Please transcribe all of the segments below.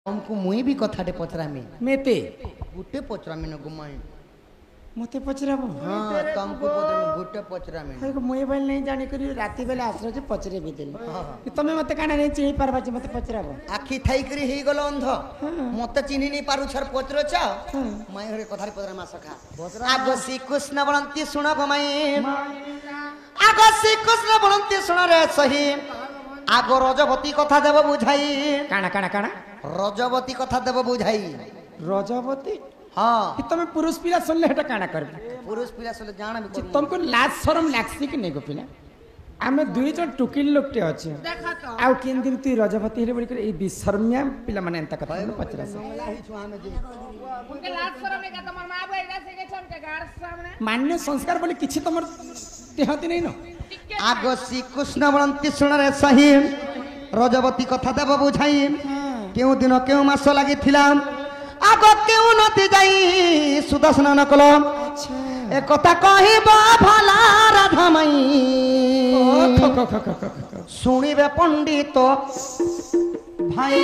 हमको मुई भी कथाटे पचरामी मेते गुटे पचरामी न गुमाई मते पचराबो हां तुमको पचरामी गुटे पचरामी हाय मोबाइल नहीं जाने करी राती बेला आसरो जे पचरे भी देली तमे मते काना नहीं चिनी पारबा जे मते पचराबो आखी थाई करी हे गलो अंध मते चिनी नहीं पारु छर पचरो छ माई घरे कथारे पचरा मा सखा आगो श्री कृष्ण बलंती सुना गमाई आगो श्री कृष्ण बलंती सुना रे सही आगो रजवती कथा देव बुझाई काना काना काना रजवती कथा देव बुझाई रजवती हाँ तमे पुरुष पिला सुनले हेटा काना करबे पुरुष पिला सुनले जाना भी तुमको लाज शरम लागसी कि नहीं गो पिला आमे दुई जन टुकिल लोकटे अछि देखा तो आउ केन दिन तू रजवती हेले बोली करे ए बिशर्मिया पिला माने एंता कथा पचरा से उनके लाज शरम नहीं का तमर मां बइला से के छन के गाड़ सामने मान्य संस्कार बोली किछि तमर देहती नहीं न आगो श्री कृष्ण बलंती सुन रे सही रजवती कथा देव बुझाई केउ दिन केउ मास लागि थिला आगो केउ नती जाई सुदर्शन न कलो ए कथा कहिबा भला राधा मई सुनिबे पंडित भाई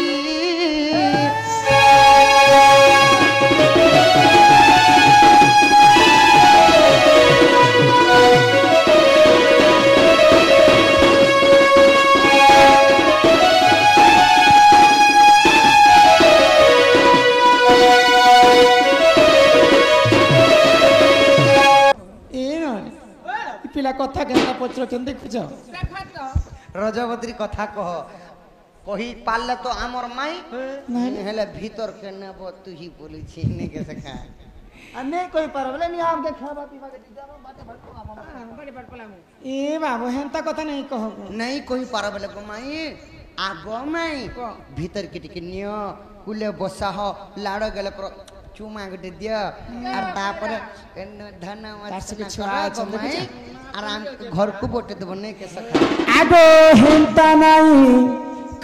पिला कथा केनता पचरो केन देखुछ देखा तो रजवती कथा कह कही पाले तो आमर माई नहीं हेले भीतर के नेबो तू ही बोली छी ने के सखा अन्ने कोई परवले नहीं आम के खावा पीवा के दीदा बाटे भटको बड़ी बड़ पलामु ए बाबू हेंता कथा नहीं कहब नहीं कोई पारबले को माई आगो माई भीतर के टिके नियो कुले बसा हो लाड़ गेले पर चुमा गटे दिया और तापर धन्यवाद तार से छुआ माई आराम घर को बोटे देबो नहीं के सखा आगो हेंता नहीं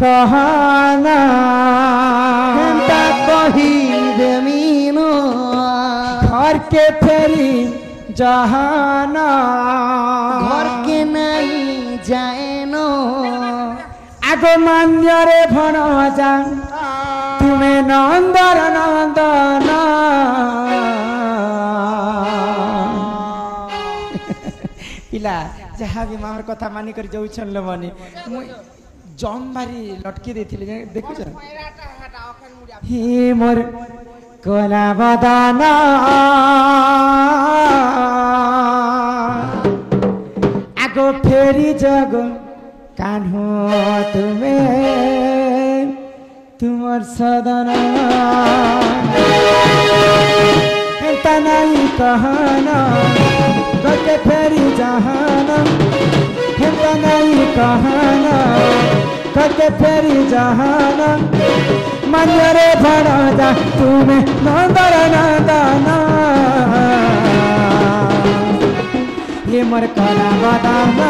कहना हेंता कही रे मीनो घर के फेरी जहाना घर के नहीं जाए नो आगो मान्य रे भण जा तुम्हें नंदर नंदना पिला जहाँ भी मार कथा मानी कर जाऊ छन मनी जम भारी लटकी देथिले देखु छ मेराटा हटा अखन मुड़िया हे मोर कोला बदाना आगो फेरी जग कान्हो तुमे तुमर सदना हेता नहीं कहना कके फेरी जहाना हेता नहीं कहना कके फेरी जहाना मान्य रे भड़ा जा तुम्हें नंदर नंदना ये मोर कला बदाना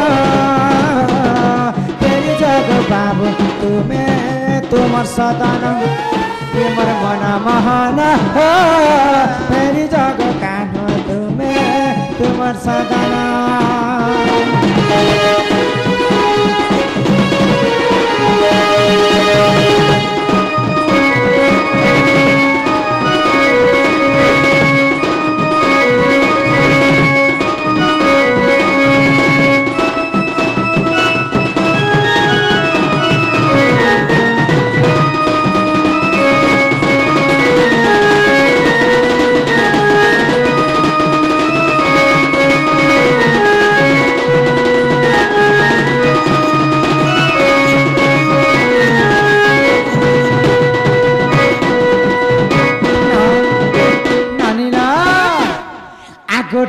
तेरी जग बाबू तुम्हें तुमर सदाना ये मोर मना महाना तेरी जग कान्हो तुम्हें तुमर सदाना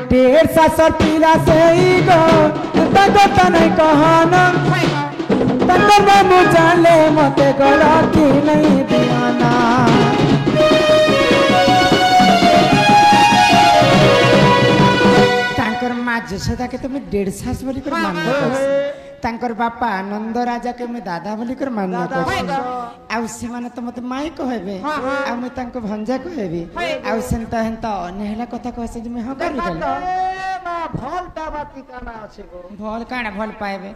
ढेर सासर पीला से ही गो तको तनय कहना तंदर में मुझाले मते गला की नहीं दियाना तांकर माँ जशोदा के तुम्हें 1.5 सास बोली कर मानना तांकर बापा आनंद राजा के मैं दादा बोली कर मानना आउ से माने तो मते माई कहबे आ मैं तांको भंजा कहबे आउ सेंता हेंता अनहेला कथा कहसे जे मैं ह कर भल दाबाती काना আছে গো भल काना भल पाएबे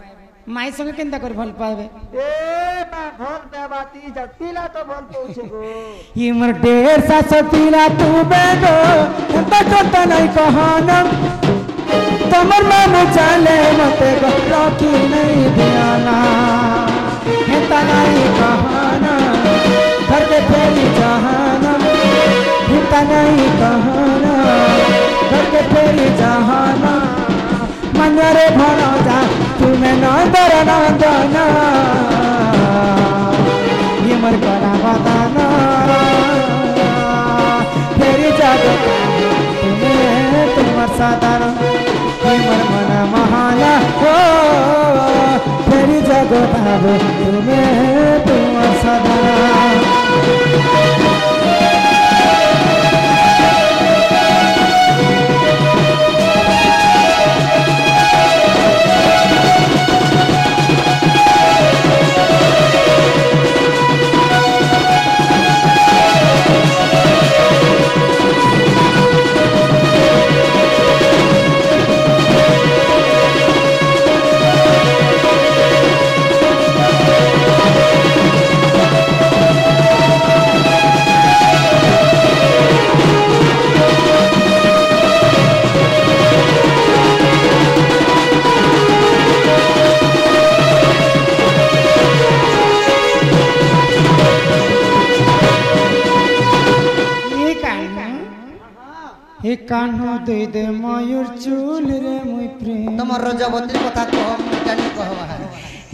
माई संगे केंता कर भल पावे ए बा भल बेबाती जतिला तो भल पहुंचे गो ये मर डेढ़ सास पीला तू बेगो बचत नहीं कहना तमर मन चले मते गो की नहीं ध्याना हेता नहीं कहना घर के फेरी जहाना हेता नहीं कहना घर के फेरी जहाना मनरे भरो जा तुम्हें नंदर नंदना ये मर करा बताना फेरी जागो तुम्हें तुम्हार सादाना ये मर मना महाना हो फेरी जागो ताबो तुम्हें तुम्हार सादाना हे कान्हो दे दे मयूर चूल रे मुई प्रेम तमर रजबती कथा कह जानी कहवा है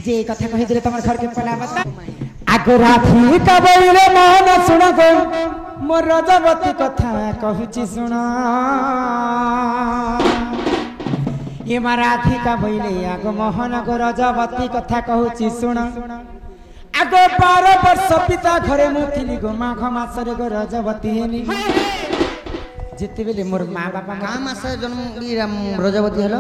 जे कथा कहि दिले तमर घर के पला बता आगो राथी का बोले मोहन सुन गो मोर रजबती कथा कहूची सुन ये राथी का बोले आगो मोहन गो रजबती कथा कहूची सुन आगो 12 वर्ष पिता घरे मुथिली गो माघ मासरे गो रजबती हेली जिते बेले मोर माँ बापा का मास जन्म रजबती हेलो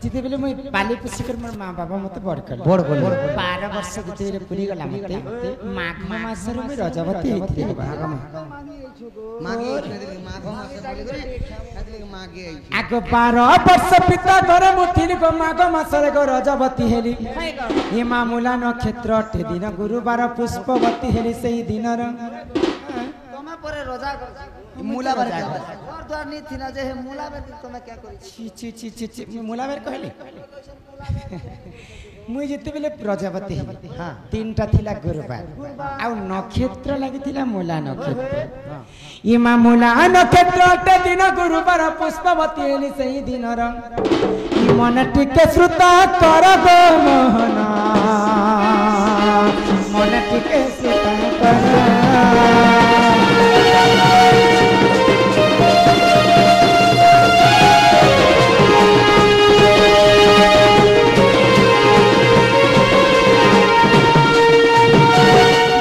जिते बेले मुई पाली पुसी कर मोर माँ बापा मते बड़ कर 12 वर्ष जिते बेले पुरी गला मते माघ मास रे मुई रजबती हेती मागे माघ मास बोली करे खातिर मागे आगो 12 वर्ष पिता घरे मुथिली गो माघ मास रे गो रजबती हेली हे मामूला नक्षत्र अटे दिन गुरुवार पुष्पवती हेली सेही दिन र तमे परे रोजा मूला बारे घर द्वार नहीं थी ना जे हे मूला में तमे क्या करी ची ची ची ची मुला बेर कहली मुई जेते बेले प्रजापति हां तीनटा थिला गुरुवार आ नक्षत्र लागिथिला मूला नक्षत्र ई मा मूला नक्षत्र अटे दिन गुरुवार पुष्पवती हेली सही दिन र ई मन टिके श्रुता कर गो मोहना मन टिके श्रुता कर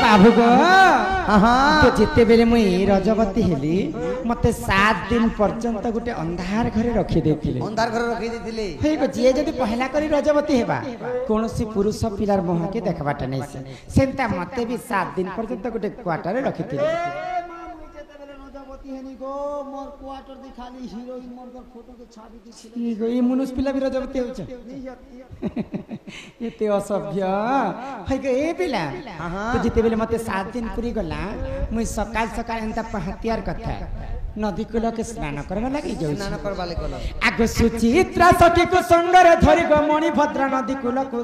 बाबू गो तो जिते बेले मुई रजबती हेली मते 7 दिन पर्यंत गोटे अंधार घरे रखी देथिले अंधार घर रखी देथिले हे गो जे जदी पहला करी रजबती हेबा कोनोसी पुरुष पिलार मुह के देखबाटा नै से सेंता मते भी 7 दिन पर्यंत गोटे क्वार्टर रखिथिले हेनी गो मोर क्वार्टर दिखाली हीरोइन मोर कर फोटो के छापी दिखिले ई गो ई मनुष्य पिला भी रजबती होछ एते असभ्य है गो ए पिला तो जिते बेले मते 7 दिन पुरी गला मुई सकाल सकाल एंता पहतियार कथा नदी कूल के स्नान करबा लागि जाउ स्नान करबा ले कल आगो सुचित्रा सखी को संगरे धरि गो मणिभद्र नदी कूल को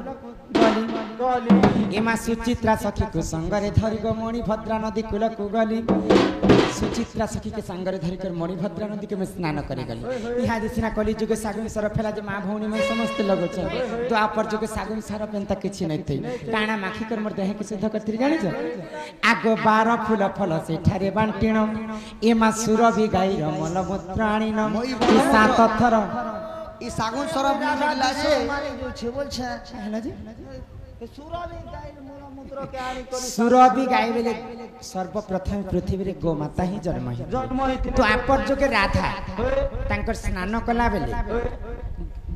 गली एमा सुचित्रा सखी को संगरे धरि गो मणिभद्र नदी कूल को गली सुचित्रा सखी के संगरे धरि कर मणिभद्र नदी के में स्नान करी गली इहा दिसिना कली जुग सागुन सर फेला जे मां भौनी में समस्त लगो छ द्वापर जुग सागुन सर पेंता किछि नै थई काना माखी कर मोर देह के सिद्ध करथि जानि छ आगो 12 फूल फल से ठारे बांटिनो एमा सुरभि गाई र मलमूत्राणी न ई 7 थर ई सागुन सरब मिला से मारे जो छे बोल छे हेला जी सुरभि गाई मूला मूत्र के आनी करी सुरभि गाई बेले सर्वप्रथम पृथ्वी रे गोमाता ही जन्म है जन्म हेती तो आपर जो के राधा तांकर स्नान कला बेले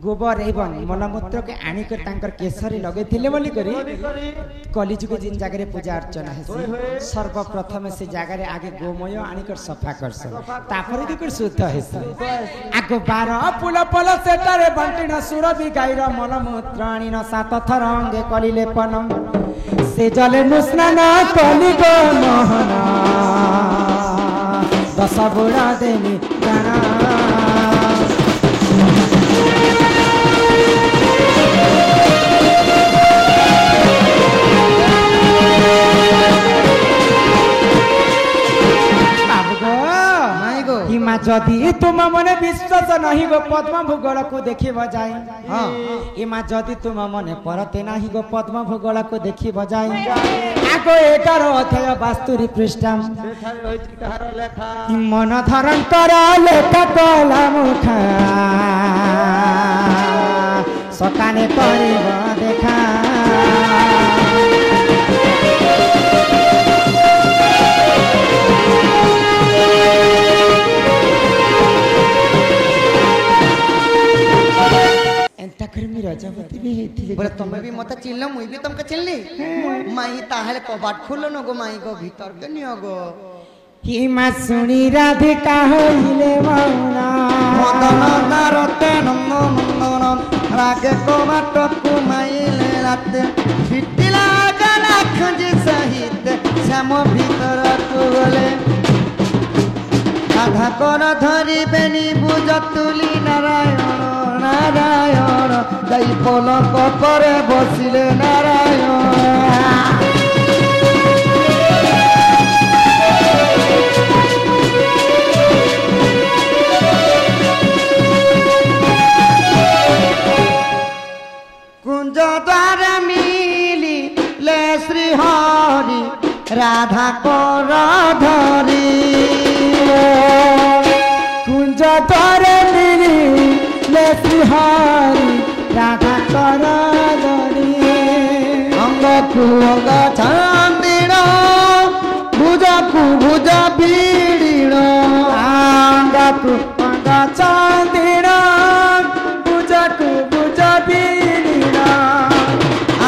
गोबर एवं मलमूत्र के आनिकर तांकर केसरी लगेथिले बोली करी कलिजुग जिन जगह पूजा अर्चना है सर्वप्रथम से जगह आगे गोमय आनिकर सफा करस तापर दिकर शुद्ध है आगो 12 फूल फल सेटारे बंटिना सुरभि गाईर मलमूत्र आनिन 7 थर अंगे कलिले पनम से जले नुस्नान कलि गो मोहना 10 बुढ़ा देनी गाना हिमा जदि तुम मने विश्वास नहीं गो पद्म भूगोल को देखी बजाई हिमा जदि तुम मने परते नहीं गो पद्म भूगोल को देखी बजाई आगो 11 अध्याय 72 पृष्ठा मन धरण कर लेखा कला मुखा सकाने करिब देखा रजवती भी थी बोले तुम्हें भी मत चिल्ला मुई भी तुमके चिल्ली माई ताहले कबाट खुलो न गो माई गो भीतर के नियो गो हिमा सुनी राधिका होइले मौना मदन नारते नंदन रागे कबाट को माईले राते फिटिला गला खंजी सहित श्याम भीतर को गले राधा कर धरी बेनी बुझतुली नारायण नारायण जाई पलक परे बसिले नारायण कुंज द्वार मिली ले श्री हरि राधा कर धरी कुंज द्वार मिली ले श्री हरि राधा कर धरी अंग कु अंग छांदिण भुज कु भुज बीड़ीण अंग कु अंग छांदिण भुज कु भुज बीड़ीण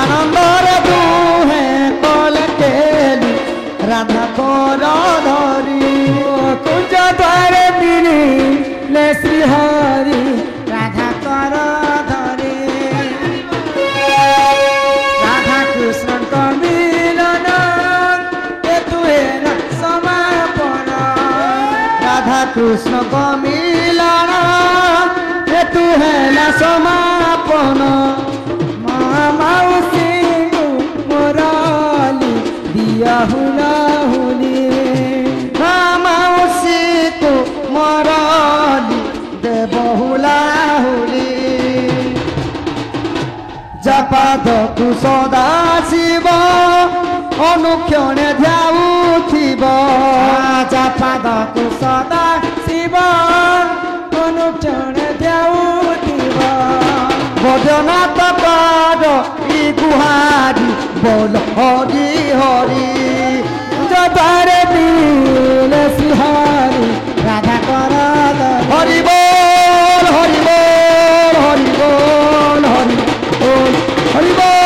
आनंदर दुहे कल केली राधा कर धरी कुंज द्वार मिली ले श्री हरि राधा कर धरी राधा कृष्ण का मिलन हेतु है समापन राधा कृष्ण को मिलन हेतु है न समापन माउसी मोराली दिया हुला हुली माउसी को मराली दे बहुला हुली जपाद तु सदा शिव अनुक्षणे ध्याउथिब जपाद तु सदा शिव अनुक्षणे ध्याउथिब भजना तकार इ गुहारी बोल हरि हरि जबारे मिल श्री हरि राधा कर हरि बोल हरि बोल हरि बोल हरि बोल हरि बोल